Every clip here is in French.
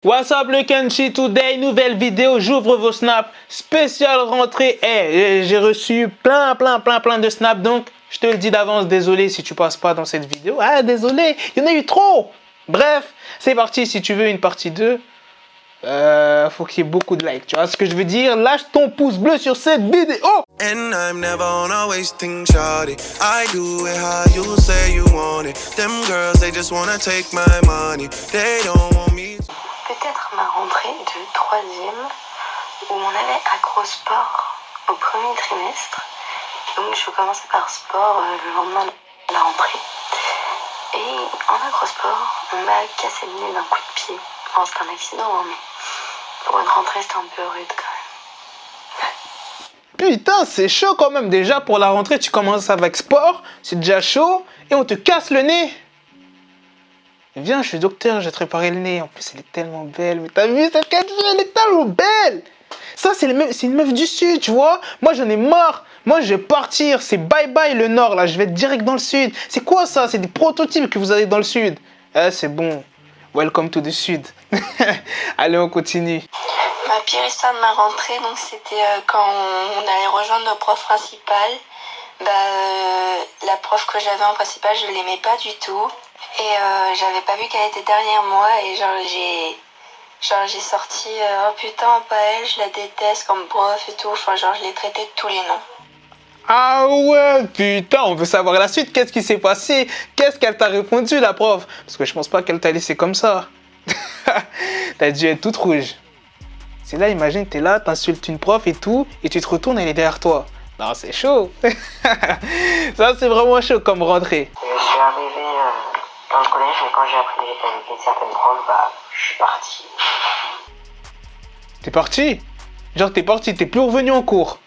What's up le Kenshi today, nouvelle vidéo, j'ouvre vos snaps, spéciale rentrée. J'ai reçu plein de snaps, donc je te le dis d'avance, désolé si tu passes pas dans cette vidéo. Ah désolé, il y en a eu trop. Bref, c'est parti, si tu veux une partie 2, faut qu'il y ait beaucoup de likes, tu vois ce que je veux dire. Lâche ton pouce bleu sur cette vidéo. And I'm never on a wasting shawty. I do it how you say you want it. Them girls, they just wanna take my money. They don't want me to... Peut-être ma rentrée de troisième où on avait acro-sport au premier trimestre. Donc je commençais par sport le lendemain de la rentrée. Et en acro-sport, on m'a cassé le nez d'un coup de pied. Bon, c'était un accident, hein, mais pour une rentrée, c'était un peu rude quand même. Putain, c'est chaud quand même. Déjà pour la rentrée, tu commences avec sport, c'est déjà chaud, et on te casse le nez. Viens, je suis docteur, j'ai préparé le nez. En plus, elle est tellement belle. Mais t'as vu cette fille, elle est tellement belle. Ça, c'est une meuf du sud, tu vois. Moi, j'en ai marre. Moi, je vais partir. C'est bye bye le nord, là. Je vais être direct dans le sud. C'est quoi ça? C'est des prototypes que vous avez dans le sud. Ah, c'est bon. Welcome to the sud. Allez, on continue. Ma pire histoire de ma rentrée, donc c'était quand on allait rejoindre nos profs principales. La prof que j'avais en principal, je l'aimais pas du tout. Et j'avais pas vu qu'elle était derrière moi et j'ai sorti oh putain pas elle, je la déteste comme prof et tout, enfin je l'ai traité de tous les noms. Ah ouais, putain, on veut savoir la suite. Qu'est-ce qui s'est passé? Qu'est-ce qu'elle t'a répondu, la prof? Parce que je pense pas qu'elle t'a laissé comme ça. T'as dû être toute rouge. C'est là, imagine, t'es là, t'insultes une prof et tout, et tu te retournes, elle est derrière toi. Non, c'est chaud. Ça, c'est vraiment chaud comme rentrée. Je suis arrivé dans le collège, mais quand j'ai appris que j'étais avec une certaine prof, je suis parti. T'es parti? Genre, t'es parti, t'es plus revenu en cours.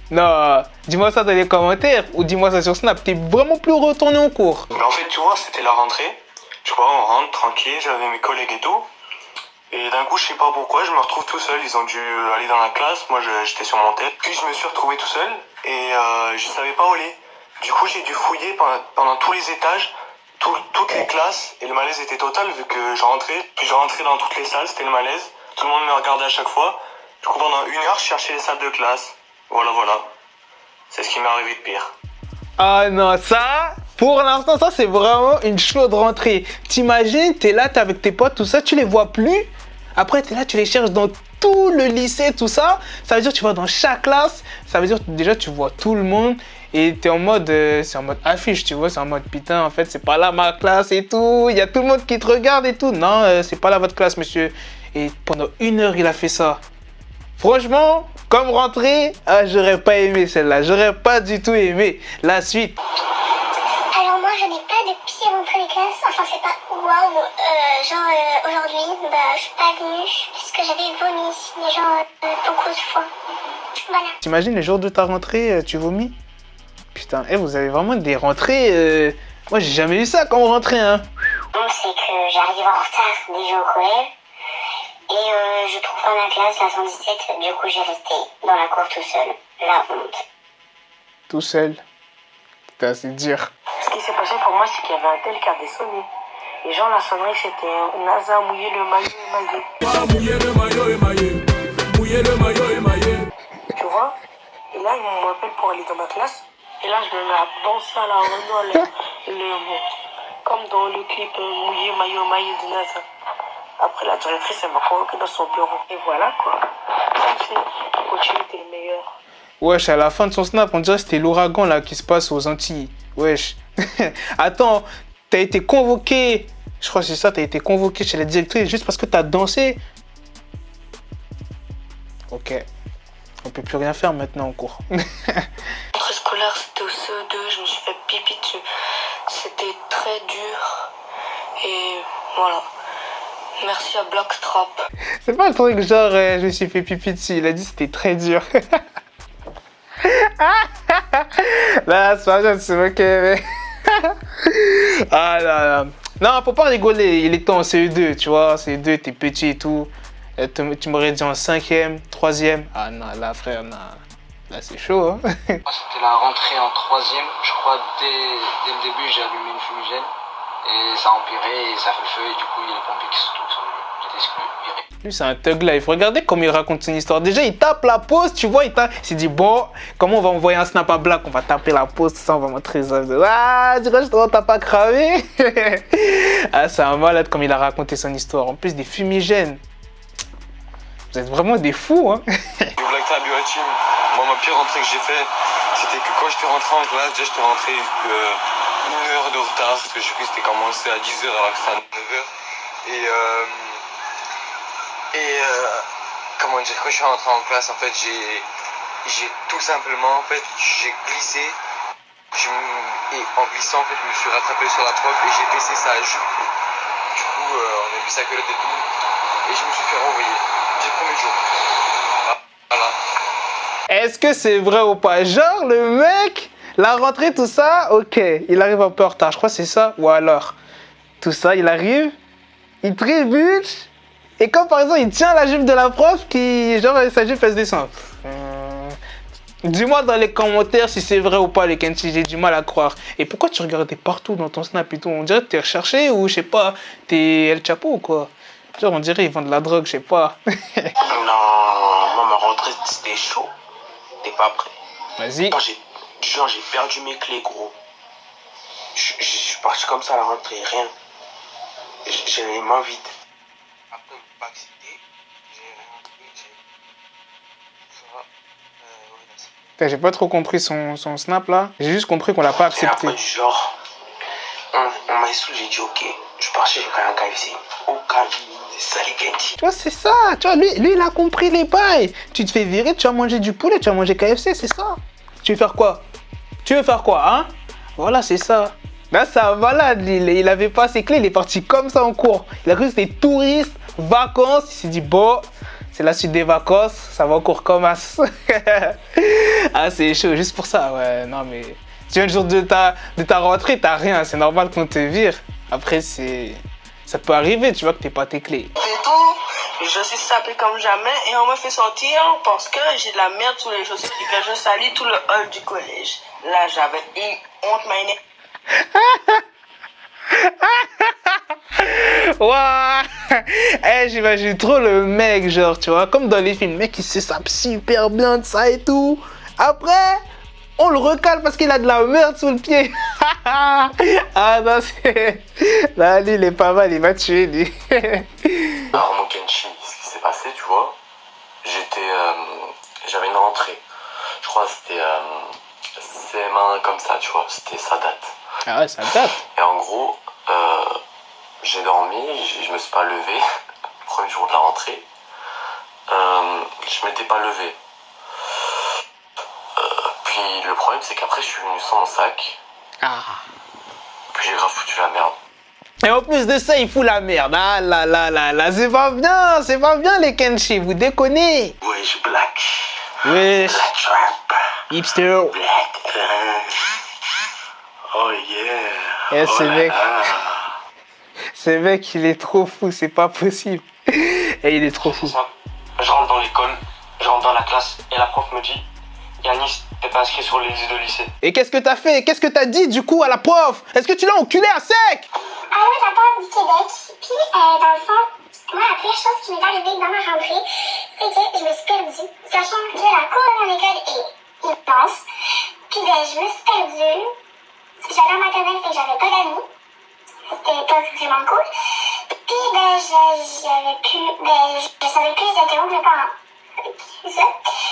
Non, dis-moi ça dans les commentaires ou dis-moi ça sur Snap. T'es vraiment plus retourné en cours. Mais en fait, tu vois, c'était la rentrée. Tu vois, on rentre tranquille, j'avais mes collègues et tout. Et d'un coup, je sais pas pourquoi, je me retrouve tout seul. Ils ont dû aller dans la classe, moi j'étais sur mon tel. Puis je me suis retrouvé tout seul et je savais pas où aller. Du coup, j'ai dû fouiller pendant tous les étages, toutes les classes. Et le malaise était total vu que je rentrais. Puis je rentrais dans toutes les salles, c'était le malaise. Tout le monde me regardait à chaque fois. Du coup, pendant 1 heure, je cherchais les salles de classe. Voilà. C'est ce qui m'est arrivé de pire. Ah non, ça, pour l'instant, ça c'est vraiment une chaude rentrée. T'imagines, t'es là, t'es avec tes potes, tout ça, tu les vois plus. Après, t'es là, tu les cherches dans tout le lycée, tout ça. Ça veut dire que tu vas dans chaque classe. Ça veut dire que déjà, tu vois tout le monde. Et t'es en mode, c'est en mode affiche, tu vois. C'est en mode, putain, en fait, c'est pas là ma classe et tout. Il y a tout le monde qui te regarde et tout. Non, c'est pas là votre classe, monsieur. Et pendant 1 heure, il a fait ça. Franchement, comme rentrée, j'aurais pas aimé celle-là. J'aurais pas du tout aimé la suite. Alors moi, je n'ai pas de pire rentrée des classes. Enfin, c'est pas waouh. Aujourd'hui, je suis pas venue parce que j'avais vomi. Mais beaucoup de fois. Voilà. T'imagines les jours de ta rentrée, tu vomis? Putain, vous avez vraiment des rentrées... Moi, j'ai jamais eu ça comme rentrée, hein. Bon, c'est que j'arrive en retard déjà au collège. Et je trouve pas ma classe, la 117, du coup j'ai resté dans la cour tout seul. La honte. Tout seul. Putain, c'est dur. Ce qui s'est passé pour moi, c'est qu'il y avait un tel qui avait sonné. Et genre, la sonnerie, c'était NASA, mouiller le maillot émaillé. Mouiller le maillot émaillé. Mouiller le maillot émaillé. Tu vois? Et là, ils m'appellent pour aller dans ma classe. Et là, je me mets à danser à la Renault, comme dans le clip Mouiller maillot émaillé de NASA. Après, la directrice, elle m'a convoqué dans son bureau. Et voilà, quoi. Continue, t'es le meilleur. Wesh, à la fin de son snap, on dirait que c'était l'ouragan là qui se passe aux Antilles. Wesh. Attends, t'as été convoqué. Je crois que c'est ça, t'as été convoqué chez la directrice juste parce que t'as dansé. Ok. On peut plus rien faire maintenant en cours. Rentrée scolaire, c'était au CE2, je me suis fait pipi dessus. C'était très dur. Et voilà. Merci à Blackstrap. C'est pas le truc genre je me suis fait pipi dessus. Il a dit c'était très dur. Là, c'est pas bien de se moquer, mais... Ah là là. Non, faut pas rigoler. Il était en CE2, tu vois. CE2, t'es petit et tout. Tu m'aurais dit en 5e, 3e. Ah non, là, frère, non. Là, c'est chaud, hein. C'était la rentrée en 3e. Je crois dès le début, j'ai allumé une fumigène. Et ça a empiré et ça fait le feu. Et du coup, il y a les pompiers qui sont venus. J'étais Lui, c'est un thug life. Regardez comment il raconte son histoire. Déjà, il tape la pause, tu vois. Il s'est dit, bon, comment on va envoyer un snap à Black? On va taper la pause, tout ça, on va montrer ça. Ah, tu vois, justement, t'as pas cramé. Ah, c'est un malade comme il a raconté son histoire. En plus, des fumigènes. Vous êtes vraiment des fous, hein. Black Tab Team. Moi, ma pire rentrée que j'ai fait, c'était que quand j'étais rentré en classe, déjà, j'étais rentré 1 heure de retard. Parce que j'ai cru que c'était commencé à 10h alors que c'était à 9h. Comment dire, quand je suis rentré en classe, en fait, j'ai tout simplement, en fait, j'ai glissé. Et en glissant, en fait, je me suis rattrapé sur la prof et j'ai baissé sa jupe. Du coup, on a vu sa culotte et tout. Et je me suis fait renvoyer. Dès le premier jour. Voilà. Est-ce que c'est vrai ou pas? Genre, le mec, la rentrée, tout ça, ok, il arrive un peu en retard, je crois que c'est ça. Ou alors, tout ça, il arrive, il trébuche, et comme par exemple, il tient la jupe de la prof qui, genre, sa jupe, elle se descend. Dis-moi dans les commentaires si c'est vrai ou pas, les Kenshi, j'ai du mal à croire. Et pourquoi tu regardais partout dans ton snap et tout? On dirait que t'es recherché ou je sais pas, t'es El Chapo ou quoi? Genre, on dirait qu'ils vendent de la drogue, je sais pas. Non, moi, ma rentrée, c'était chaud. T'es pas prêt. Vas-y. Genre, j'ai perdu mes clés, gros. Je suis parti comme ça à la rentrée, rien. J'ai les mains vides. Après, on m'a pas accepté. J'ai pas trop compris son snap là. J'ai juste compris qu'on l'a pas accepté. Et après, genre, on m'a saoulé, j'ai dit ok. Je suis parti, j'ai quand même KFC. Au calme, c'est ça les Kenshi. Tu vois, c'est ça. Tu vois, lui, il a compris les bails. Tu te fais virer, tu vas manger du poulet, tu vas manger KFC, c'est ça. Tu veux faire quoi? Tu veux faire quoi, hein? Voilà, c'est ça. Là, c'est un malade. Il avait pas ses clés, il est parti comme ça en cours. Il a cru que c'était touriste, vacances. Il s'est dit, bon, c'est la suite des vacances, ça va en cours comme as. Ah, c'est chaud, juste pour ça. Ouais, non, mais tu viens le jour de ta rentrée, t'as rien. C'est normal qu'on te vire. Après, ça peut arriver, tu vois, que t'es pas tes clés. C'est tout. Je suis sapé comme jamais et on m'a fait sortir parce que j'ai de la merde sous les chaussures et que je salis tout le hall du collège. Là, j'avais une honte, mais Waouh. J'imagine trop le mec, genre, tu vois, comme dans les films, le mec il se sape super bien de ça et tout. Après, on le recale parce qu'il a de la merde sous le pied. Ah non, c'est... Là, lui, il est pas mal, il va tuer, lui. Alors, mon Kenshi, ce qui s'est passé, tu vois, j'avais une rentrée. Je crois que c'était CM1 comme ça, tu vois, ça date. Ah ouais, ça date. Et en gros, j'ai dormi, je me suis pas levé, le premier jour de la rentrée. Je m'étais pas levé. Puis le problème, c'est qu'après, je suis venu sans mon sac. Ah. Puis j'ai grave foutu la merde. Et en plus de ça, il fout la merde. Ah là là là là, c'est pas bien les Kenshi, vous déconnez. Wesh, Black. Wesh. Black Trap. Hipster. Black. Oh yeah. Eh, oh ce mec, il est trop fou, c'est pas possible. Et il est trop fou. Je rentre dans l'école, je rentre dans la classe et la prof me dit Yanis, t'es pas inscrit sur les listes de lycée. Et qu'est-ce que t'as fait? Qu'est-ce que t'as dit du coup à la prof? Est-ce que tu l'as enculé à sec? Ah oui, j'attends du Québec. Puis, dans le fond, moi, la pire chose qui m'est arrivée dans ma rentrée, c'est que je me suis perdue. Sachant que la cour de mon école est immense. Puis, je me suis perdue. J'allais en maternelle, fait que j'avais pas d'amis. C'était pas vraiment cool. Puis, je savais plus c'était où mes parents. C'est ça.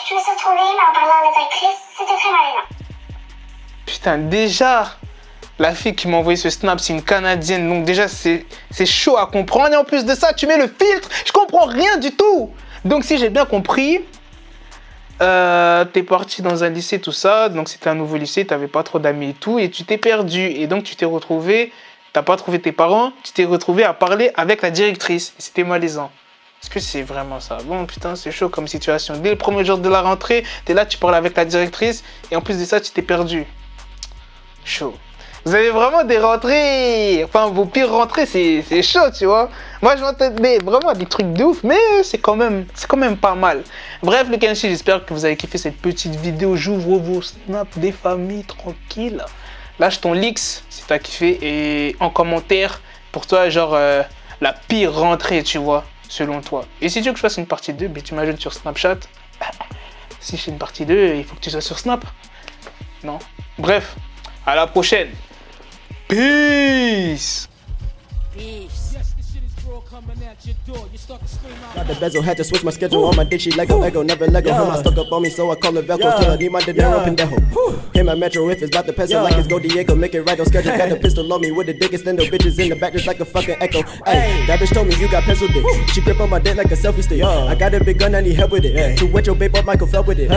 Je me suis retrouvée en parlant à la directrice. C'était très malaisant. Putain, déjà, la fille qui m'a envoyé ce snap, c'est une Canadienne. Donc déjà, c'est chaud à comprendre. Et en plus de ça, tu mets le filtre. Je comprends rien du tout. Donc si j'ai bien compris, t'es parti dans un lycée, tout ça. Donc c'était un nouveau lycée, t'avais pas trop d'amis et tout. Et tu t'es perdu. Et donc tu t'es retrouvé, t'as pas trouvé tes parents. Tu t'es retrouvé à parler avec la directrice. Et c'était malaisant. Est-ce que c'est vraiment ça? Bon, putain, c'est chaud comme situation. Dès le premier jour de la rentrée, t'es là, tu parles avec la directrice. Et en plus de ça, tu t'es perdu. Chaud. Vous avez vraiment des rentrées, enfin vos pires rentrées, c'est chaud, tu vois. Moi je m'entendais vraiment des trucs de ouf, mais c'est quand même pas mal. Bref les Kenshi, j'espère que vous avez kiffé cette petite vidéo. J'ouvre vos snaps des familles, tranquille. Lâche ton Lix si t'as kiffé et en commentaire pour toi genre la pire rentrée, tu vois. selon toi? Et si tu veux que je fasse une partie 2, ben, tu m'ajoutes sur Snapchat. Si je fais une partie 2, il faut que tu sois sur Snap. Non? Bref, à la prochaine. Peace. Got the bezel, had to switch my schedule on my dick, she Lego, never Lego. Him, I stuck up on me, so I call it Velcro. Till I need my dinero pendejo. Hit my metro if it's about the peso, like it's Go Diego, make it right on schedule. Got the pistol on me with the dick extendo, bitches in the back just like a fucking echo. Hey, that bitch told me you got pencil dick. She grip on my dick like a selfie stick. I got a big gun, I need help with it. To wet your babe up, Michael fell with it.